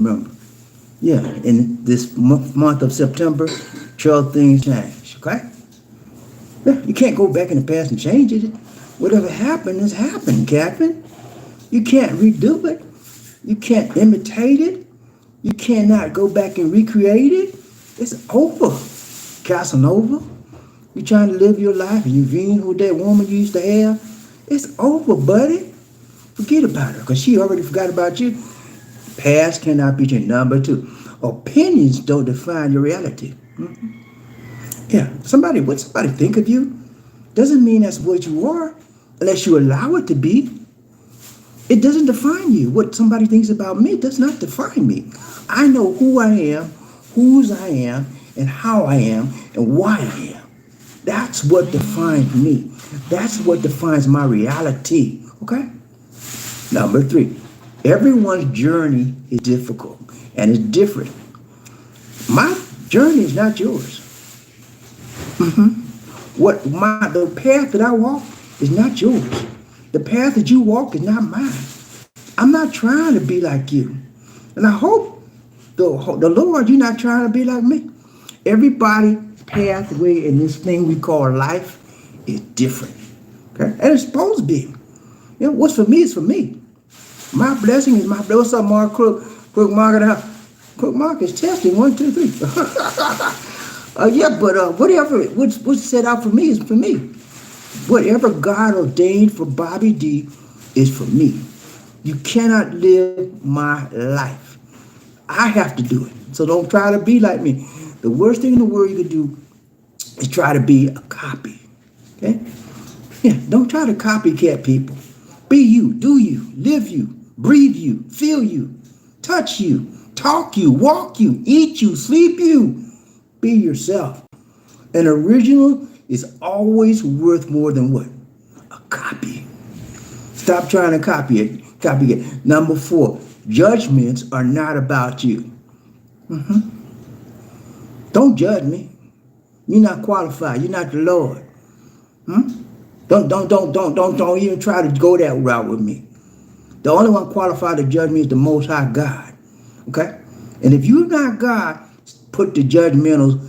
Remember. Yeah, in this month of September, 12 things change, okay? Yeah, you can't go back in the past and change it. Whatever happened has happened, Captain. You can't redo it. You can't imitate it. You cannot go back and recreate it. It's over. Casanova, you trying to live your life and you dream who that woman you used to have. It's over, buddy. Forget about her because she already forgot about you. Past cannot be changed. Number two, opinions don't define your reality. Yeah, what somebody think of you doesn't mean that's what you are unless you allow it to be. It doesn't define you. What somebody thinks about me does not define me. I know who I am, whose I am, and how I am, and why I am. That's what defines me. That's what defines my reality. Okay? Number three, everyone's journey is difficult and it's different. My journey is not yours. The path that I walk is not yours. The path that you walk is not mine. I'm not trying to be like you. And I hope the Lord, you're not trying to be like me. Everybody's pathway in this thing we call life is different. Okay? And it's supposed to be. You know, what's for me is for me. My blessing is my blessing. What's up, Mark Crook? Crook Mark out. Crook Mark is testing. 1, 2, 3. Whatever what's set out for me is for me. Whatever God ordained for BobbieD is for me. You cannot live my life. I have to do it. So don't try to be like me. The worst thing in the world you could do is try to be a copy. Okay? Yeah, don't try to copycat people. Be you, do you, live you, breathe you, feel you, touch you, talk you, walk you, eat you, sleep you. Be yourself. An original is always worth more than what? A copy. Stop trying to copy it. Number 4, judgments are not about you. Don't judge me. You're not qualified. You're not the Lord. Don't even try to go that route with me. The only one qualified to judge me is the Most High God. Okay? And if you're not God, put the judgmental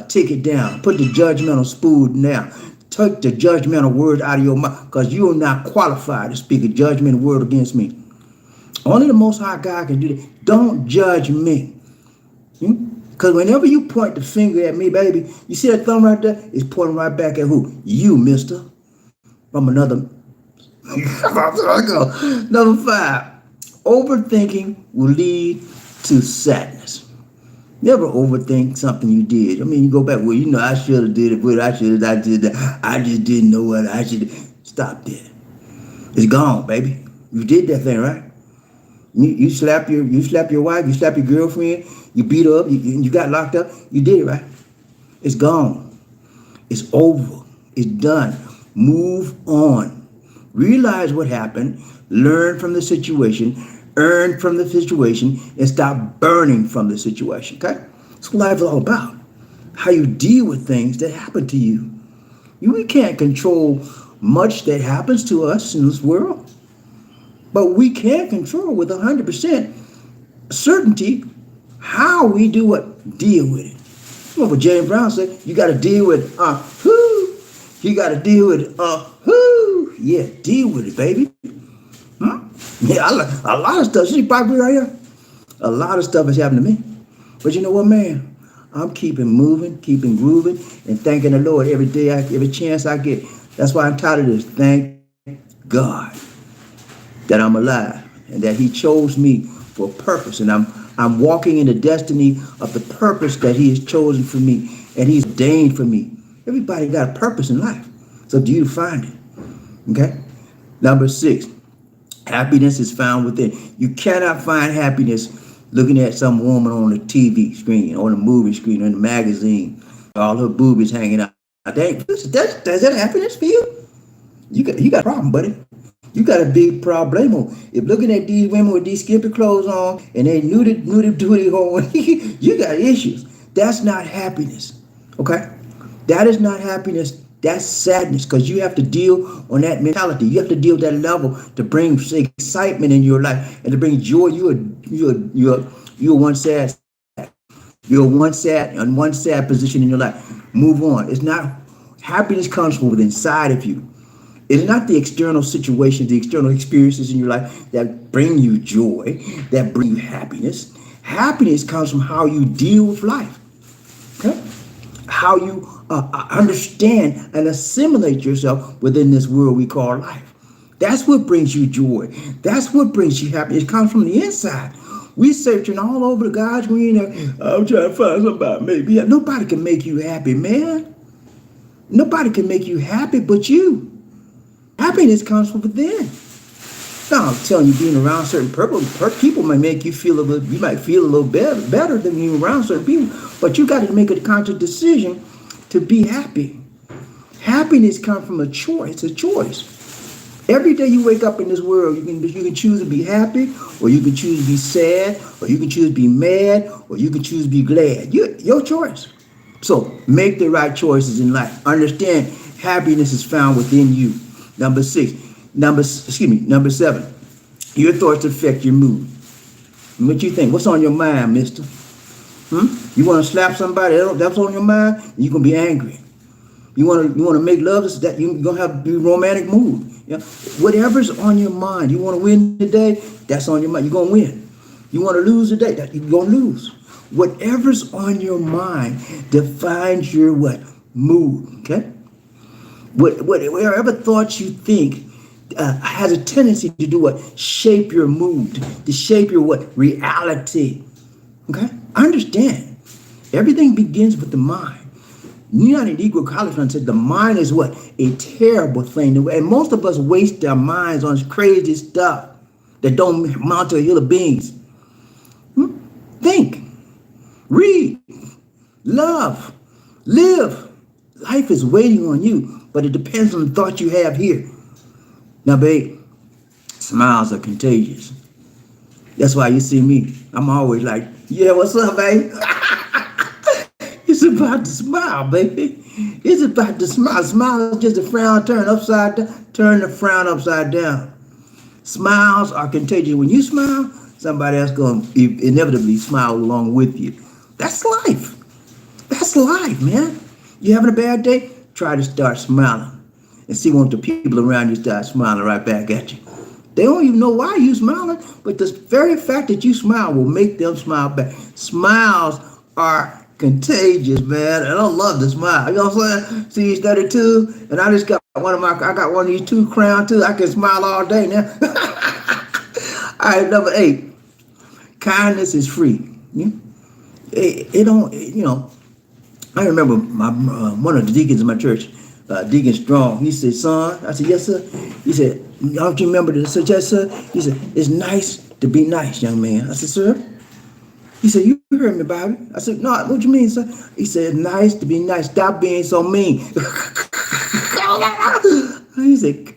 ticket down. Put the judgmental spoon down. Take the judgmental word out of your mouth because you are not qualified to speak a judgmental word against me. Only the Most High God can do that. Don't judge me. Because whenever you point the finger at me, baby, you see that thumb right there? It's pointing right back at who? You, mister. From another. Number 5. Overthinking will lead to sadness. Never overthink something you did. I mean, you go back, well, you know, I should have did it, but I did that. I just didn't know what I should have. Stop that. It's gone, baby. You did that thing, right? You slap your wife, you slap your girlfriend, you beat her up, you got locked up. You did it, right? It's gone. It's over. It's done. Move on. Realize what happened. Learn from the situation. Earn from the situation. And stop burning from the situation, okay? That's what life is all about. How you deal with things that happen to you. We can't control much that happens to us in this world. But we can control with 100% certainty how we do what? Deal with it. You know what James Brown said? You got to deal with who. You got to deal with who. Yeah, deal with it, baby. Yeah, a lot of stuff. See, Bobby right here? A lot of stuff has happened to me. But you know what, man? I'm keeping moving, keeping grooving, and thanking the Lord every day, every chance I get. That's why I'm tired of this. Thank God that I'm alive and that He chose me for a purpose, and I'm walking in the destiny of the purpose that He has chosen for me and He's ordained for me. Everybody got a purpose in life. It's up to you to find it. Okay? Number 6, happiness is found within. You cannot find happiness looking at some woman on the TV screen, on the movie screen, on the magazine, all her boobies hanging out. Is that happiness for you? You got a problem, buddy. You got a big problemo. If looking at these women with these skimpy clothes on and they nudie on, you got issues. That's not happiness. Okay? That is not happiness. That's sadness, because you have to deal on that mentality. You have to deal with that level to bring excitement in your life and to bring joy. You're You're one sad. You're one sad position in your life. Move on. It's not happiness comes from within inside of you. It's not the external situations, the external experiences in your life that bring you joy, that bring you happiness. Happiness comes from how you deal with life. Okay? How you understand and assimilate yourself within this world we call life. That's what brings you joy. That's what brings you happiness. It comes from the inside. We searching all over the God's green. I'm trying to find somebody maybe. Nobody can make you happy, man. Nobody can make you happy but you. Happiness comes from within. Now I'm telling you, being around certain people might make you feel a little. You might feel a little better than being around certain people, but you got to make a conscious decision to be happy. Happiness comes from a choice. It's a choice. Every day you wake up in this world, you can choose to be happy, or you can choose to be sad, or you can choose to be mad, or you can choose to be glad. Your choice. So make the right choices in life. Understand happiness is found within you. Number 7. Your thoughts affect your mood. What you think? What's on your mind, mister? You want to slap somebody that's on your mind, you're going to be angry. You want to make love, that you're going to have to be romantic mood. Yeah? Whatever's on your mind, you want to win today, that's on your mind. You're going to win. You want to lose today, you're going to lose. Whatever's on your mind defines your what? Mood, okay? Whatever thoughts you think has a tendency to do what? Shape your mood, to shape your what? Reality, okay? Understand, everything begins with the mind. United Negro College Fund said the mind is what? A terrible thing. And most of us waste our minds on crazy stuff that don't amount to a hill of beans. Think, read, love, live. Life is waiting on you, but it depends on the thought you have here. Now, babe, smiles are contagious. That's why you see me. I'm always like, yeah, what's up, babe? It's about to smile, baby. It's about to smile. Smile is just a frown turn the frown upside down. Smiles are contagious. When you smile, somebody else going to inevitably smile along with you. That's life. That's life, man. You having a bad day? Try to start smiling and see when the people around you start smiling right back at you. They don't even know why you smiling, but the very fact that you smile will make them smile back. Smiles are contagious, man, and I love to smile. You know what I'm saying? See, he's 32, and I just got I got one of these 2 crowns too. I can smile all day now. All right, number 8. Kindness is free. It don't, I remember one of the deacons in my church, Deacon Strong. He said, son, I said, yes, sir. He said, don't you remember this? I said, yes, sir. He said, it's nice to be nice, young man. I said, sir? He said, you heard me, Bobby. I said, no, what you mean, sir? He said, nice to be nice. Stop being so mean. He said,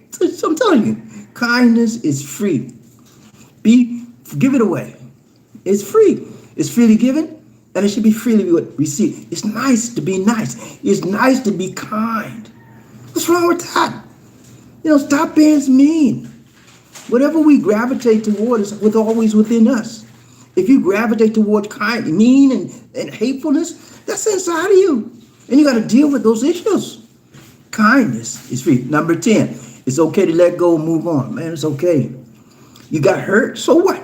I'm telling you, kindness is free. Give it away. It's free. It's freely given, and it should be freely received. It's nice to be nice. It's nice to be kind. What's wrong with that? Stop being mean. Whatever we gravitate toward is always within us. If you gravitate toward mean and hatefulness, that's inside of you. And you got to deal with those issues. Kindness is free. Number 10, it's okay to let go and move on. Man, it's okay. You got hurt, so what?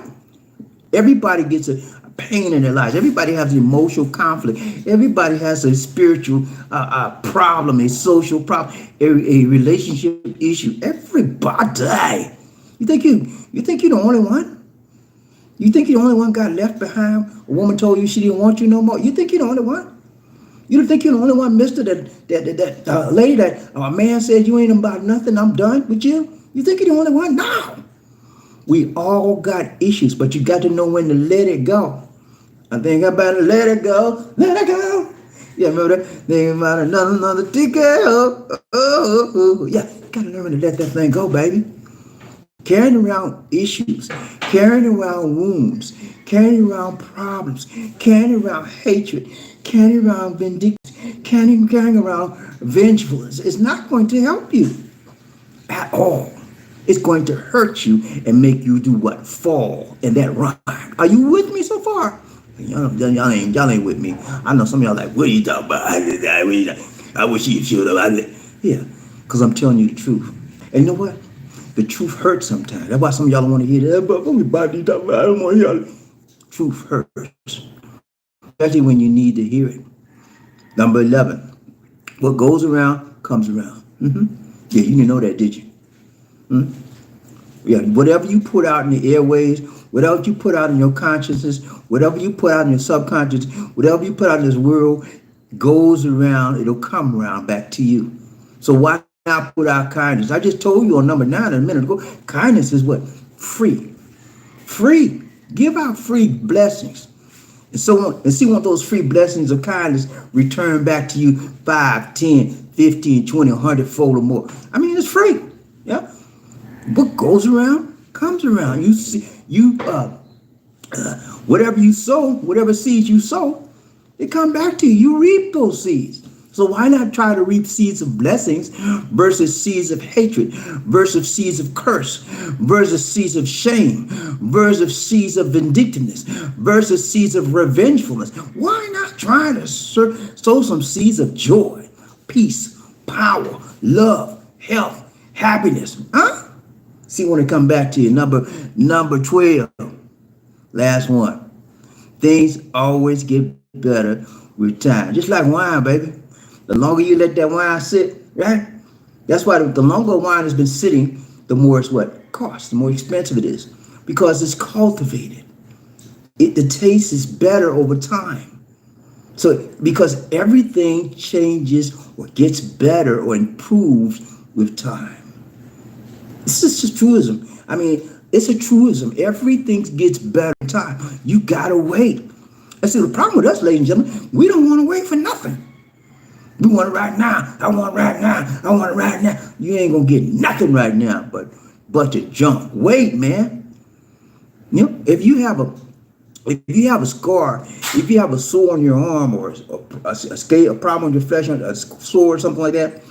Everybody gets a pain in their lives. Everybody has emotional conflict. Everybody has a spiritual problem, a social problem, a relationship issue. Everybody. You think you're the only one? You think you're the only one got left behind? A woman told you she didn't want you no more. You think you're the only one? You don't think you're the only one, mister, that lady that a man said you ain't about nothing, I'm done with you? You think you're the only one? No. We all got issues, but you got to know when to let it go. I think I better let it go. Let it go. Yeah, remember that? Think about another ticket. Oh. Yeah, you got to learn to let that thing go, baby. Carrying around issues, carrying around wounds, carrying around problems, carrying around hatred, carrying around vindictiveness, carrying around vengefulness is not going to help you at all. It's going to hurt you and make you do what? Fall in that rhyme. Are you with me so far? Y'all ain't with me. I know some of y'all like, what are you talking about? I wish you should have. Yeah, because I'm telling you the truth. And you know what? The truth hurts sometimes. That's why some of y'all don't want to hear that. But BobbieD talking about, I don't want to hear it. Truth hurts, especially when you need to hear it. Number 11. What goes around comes around. Yeah, you didn't know that, did you? Yeah, whatever you put out in the airways, whatever you put out in your consciousness, whatever you put out in your subconscious, whatever you put out in this world goes around, it'll come around back to you. So why not put out kindness? I just told you on number 9 a minute ago, kindness is what? Free. Free. Give out free blessings. And so and see one of those free blessings of kindness return back to you 5, 10, 15, 20, 100 fold or more. I mean, it's free. Yeah. What goes around comes around. You see, whatever you sow, whatever seeds you sow, they come back to you. You reap those seeds. So why not try to reap seeds of blessings versus seeds of hatred, versus seeds of curse, versus seeds of shame, versus seeds of vindictiveness, versus seeds of revengefulness? Why not try to sow some seeds of joy, peace, power, love, health, happiness? Huh? See when it come back to you. Number 12. Last one. Things always get better with time. Just like wine, baby. The longer you let that wine sit, right? That's why the longer wine has been sitting, the more it's what? Costs, the more expensive it is. Because it's cultivated. The taste is better over time. So because everything changes or gets better or improves with time. This is just truism. I mean, it's a truism. Everything gets better in time. You gotta wait. And see, the problem with us, ladies and gentlemen, we don't want to wait for nothing. We want it right now. I want it right now. I want it right now. You ain't gonna get nothing right now, but bunch of junk. Wait, man. You know, if you have a scar, if you have a sore on your arm or a problem on your flesh, a sore or something like that,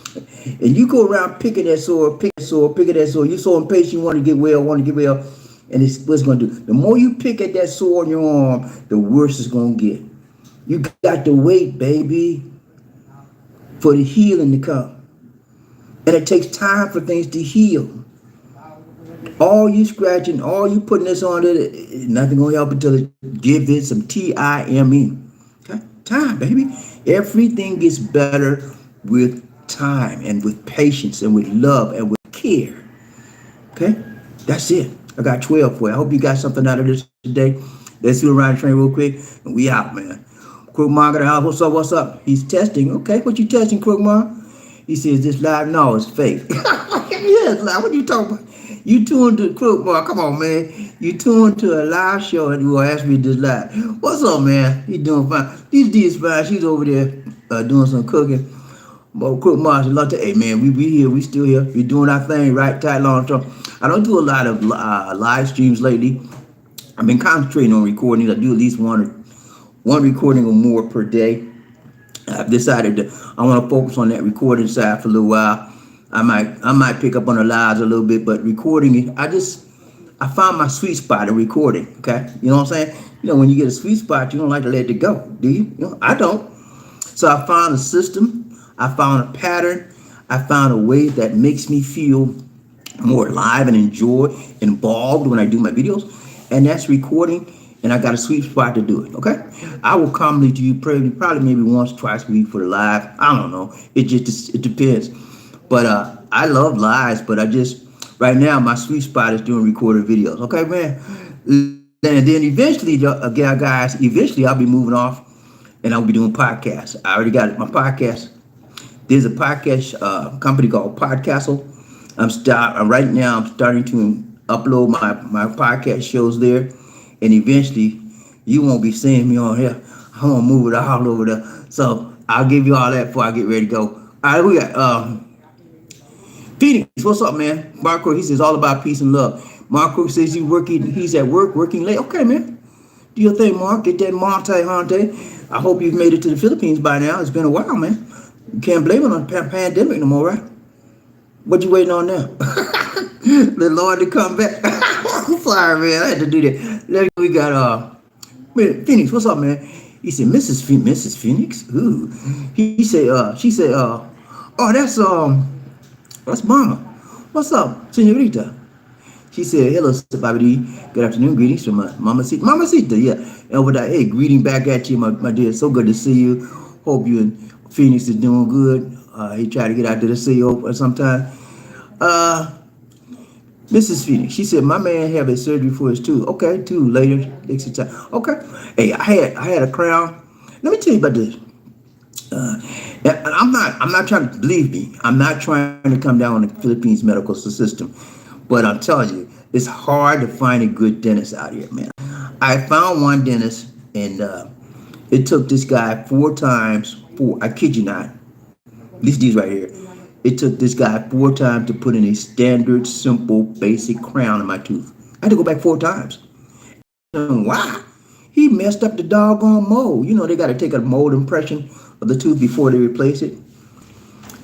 and you go around picking that sore, you're so impatient, you want to get well, and it's what's going to do. The more you pick at that sore on your arm, the worse it's going to get. You got to wait, baby, for the healing to come. And it takes time for things to heal. All you scratching, all you putting this on it, nothing going to help until it give it some time. Okay? Time, baby. Everything gets better with time and with patience and with love and with care. Okay? That's it. I got 12 for you. I hope you got something out of this today. Let's do a ride train real quick. And we out, man. Crookmar got the house. What's up? He's testing. Okay, what you testing, Crookmar? He says, this live? No, it's fake. Yeah, it's live. What you talking about? You tuned to Crookmar. Come on, man. You tuned to a live show and you will ask me this live. What's up, man? He doing fine. These fine. She's over there doing some cooking. But Crookmar said, hey, man, we here. We still here. We doing our thing right, tight, long term. I don't do a lot of live streams lately. I've been concentrating on recordings. I do at least one recording or more per day. I've decided I want to focus on that recording side for a little while. I might pick up on the lives a little bit, but recording, I found my sweet spot in recording. Okay, you know what I'm saying? You know, when you get a sweet spot, you don't like to let it go, do you? You know, I don't. So I found a system. I found a pattern. I found a way that makes me feel more alive and involved when I do my videos, and that's recording. And I got a sweet spot to do it. Okay, I will come to you probably maybe once, twice a week for the live. I don't know. It depends. But I love lives. But right now my sweet spot is doing recorded videos. Okay, man. And then eventually, guys, I'll be moving off, and I'll be doing podcasts. I already got my podcast. There's a podcast company called Podcastle. Right now I'm starting to upload my podcast shows there. And eventually, you won't be seeing me on here. I'm going to move it all over there. So I'll give you all that before I get ready to go. All right, we got Phoenix. What's up, man? Marco, he says all about peace and love. Marco says he's at work, working late. Okay, man. Do your thing, Mark. Get that Monte. I hope you've made it to the Philippines by now. It's been a while, man. You can't blame it on the pandemic no more, right? What you waiting on now? The Lord to come back. Sorry, man. I had to do that. We got Man, Phoenix, what's up, man? He said, Mrs. Phoenix? Ooh. She said, oh, that's Mama. What's up, senorita? She said, hello, BobbieD. Good afternoon. Greetings from Mamacita. Mamacita, yeah. And with that, hey, greeting back at you, my dear. So good to see you. Hope you and Phoenix is doing good. He tried to get out there to see you sometime. Uh, Mrs. Phoenix, she said, my man have a surgery for his tooth. Okay, tooth later, next time. Okay. Hey, I had a crown. Let me tell you about this. Uh, I'm not trying to believe me. I'm not trying to come down on the Philippines medical system, but I'm telling you, it's hard to find a good dentist out here, man. I found one dentist, and it took this guy 4 times. I kid you not. These right here. It took this guy 4 times to put in a standard, simple, basic crown in my tooth. I had to go back 4 times. Why? He messed up the doggone mold. You know they got to take a mold impression of the tooth before they replace it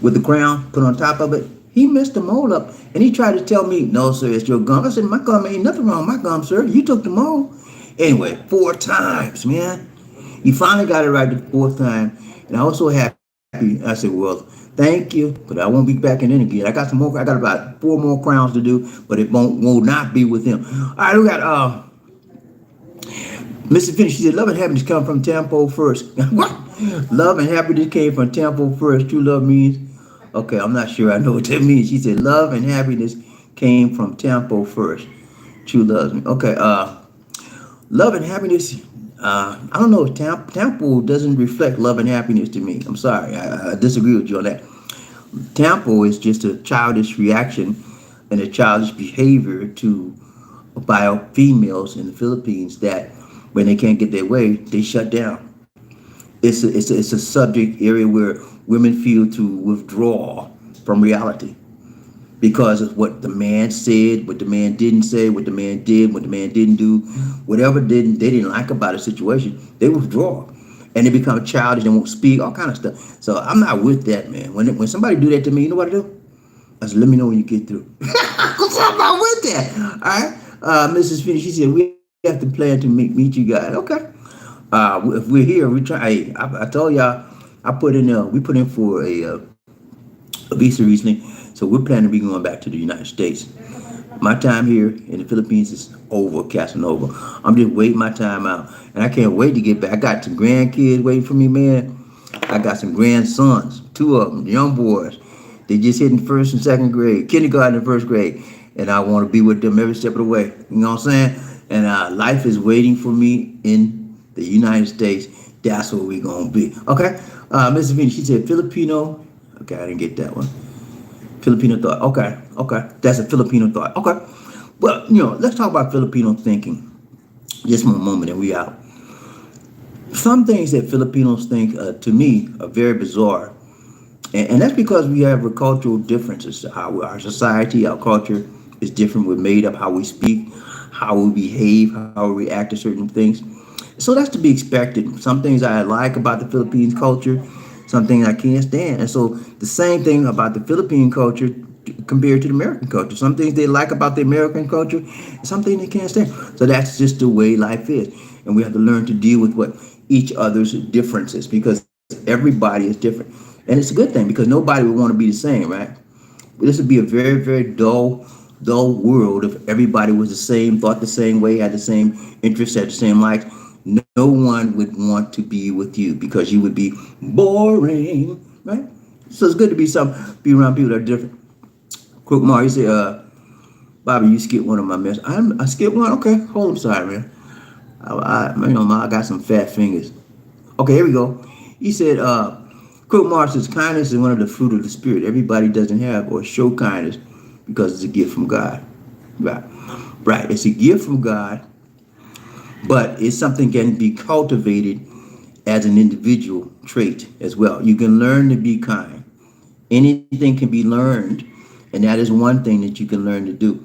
with the crown put on top of it. He messed the mold up, and he tried to tell me, "No, sir, it's your gum." I said, "My gum ain't nothing wrong with my gum, sir. You took the mold." Anyway, 4 times, man. He finally got it right the 4th time, and I was so happy. I said, "Well, thank you, but I won't be back in again. I got some more. I got about 4 more crowns to do, but it will not be with him." All right, we got Mr. Finch. She said, "Love and happiness come from Tampo first." What? Love and happiness came from Tampo first. True love means. Okay, I'm not sure I know what that means. She said, "Love and happiness came from Tampo first. True love me." Okay, love and happiness. I don't know. Tampo doesn't reflect love and happiness to me. I'm sorry. I disagree with you on that. Tampo is just a childish reaction and a childish behavior to by females in the Philippines that when they can't get their way, they shut down. It's a subject area where women feel to withdraw from reality because of what the man said, what the man didn't say, what the man did, what the man didn't do, whatever they didn't like about a situation, they withdraw. And they become childish and won't speak, all kind of stuff. So I'm not with that, man. When somebody do that to me, you know what I do? I said, let me know when you get through. Because I'm not with that. All right. Mrs. Finney, she said, we have to plan to meet you guys. Okay. If we're here, we try. Hey, I told y'all, we put in for a visa recently. So we're planning to be going back to the United States. My time here in the Philippines is over, Casanova. I'm just waiting my time out. And I can't wait to get back. I got some grandkids waiting for me, man. I got some grandsons, 2 of them, young boys. They just hitting first and second grade, kindergarten and first grade. And I want to be with them every step of the way. You know what I'm saying? And life is waiting for me in the United States. That's where we're going to be. Okay? Mrs. Vinny, she said Filipino. Okay, I didn't get that one. Filipino thought. Okay. That's a Filipino thought. Okay. Well, let's talk about Filipino thinking. Just one moment and we out. Some things that Filipinos think, to me, are very bizarre. And that's because we have cultural differences. How our society, our culture is different. We're made up how we speak, how we behave, how we react to certain things. So that's to be expected. Some things I like about the Philippines culture, some things I can't stand. And so the same thing about the Philippine culture compared to the American culture. Some things they like about the American culture, some things they can't stand. So that's just the way life is. And we have to learn to deal with what each other's differences because everybody is different. And it's a good thing because nobody would want to be the same, right? This would be a very, very dull world if everybody was the same, thought the same way, had the same interests, had the same likes. No one would want to be with you because you would be boring, right? So it's good to be around people that are different. Crook Mar, you say, Bobby, you skipped one of my messages. I skipped one? Okay, hold on, sorry, man. I got some fat fingers. Okay, here we go. He said, Crook Mar says, kindness is one of the fruit of the Spirit. Everybody doesn't have or show kindness because it's a gift from God. Right. It's a gift from God, but it's something that can be cultivated as an individual trait as well. You can learn to be kind. Anything can be learned, and that is one thing that you can learn to do.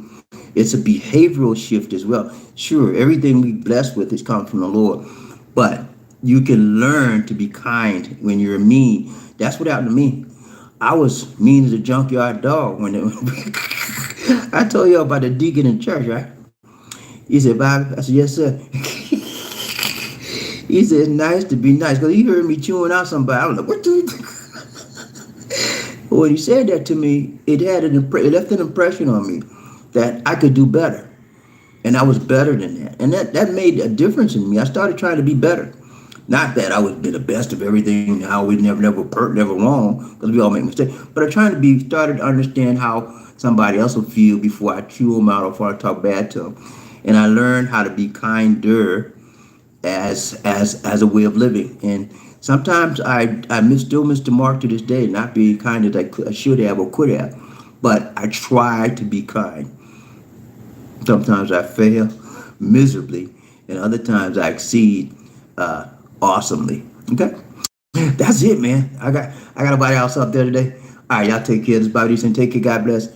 It's a behavioral shift as well. Sure, everything we blessed with is come from the Lord, but you can learn to be kind when you're mean. That's what happened to me. I was mean as a junkyard dog when I told you about the deacon in church, right? He said, Bobby, I said, yes, sir. He said it's nice to be nice because he heard me chewing out somebody. I don't know what the. When he said that to me, it left an impression on me that I could do better, and I was better than that, and that made a difference in me. I started trying to be better. Not that I would be the best of everything. I was never wrong because we all make mistakes. But I trying to be started to understand how somebody else will feel before I chew them out or before I talk bad to them, and I learned how to be kinder as a way of living. And sometimes I still miss the mark to this day, not being kind as I should have or could have. But I try to be kind. Sometimes I fail miserably, and other times I exceed awesomely. Okay, that's it, man. I got a body else up there today. All right, y'all take care of this, BobbieD, and take care. God bless.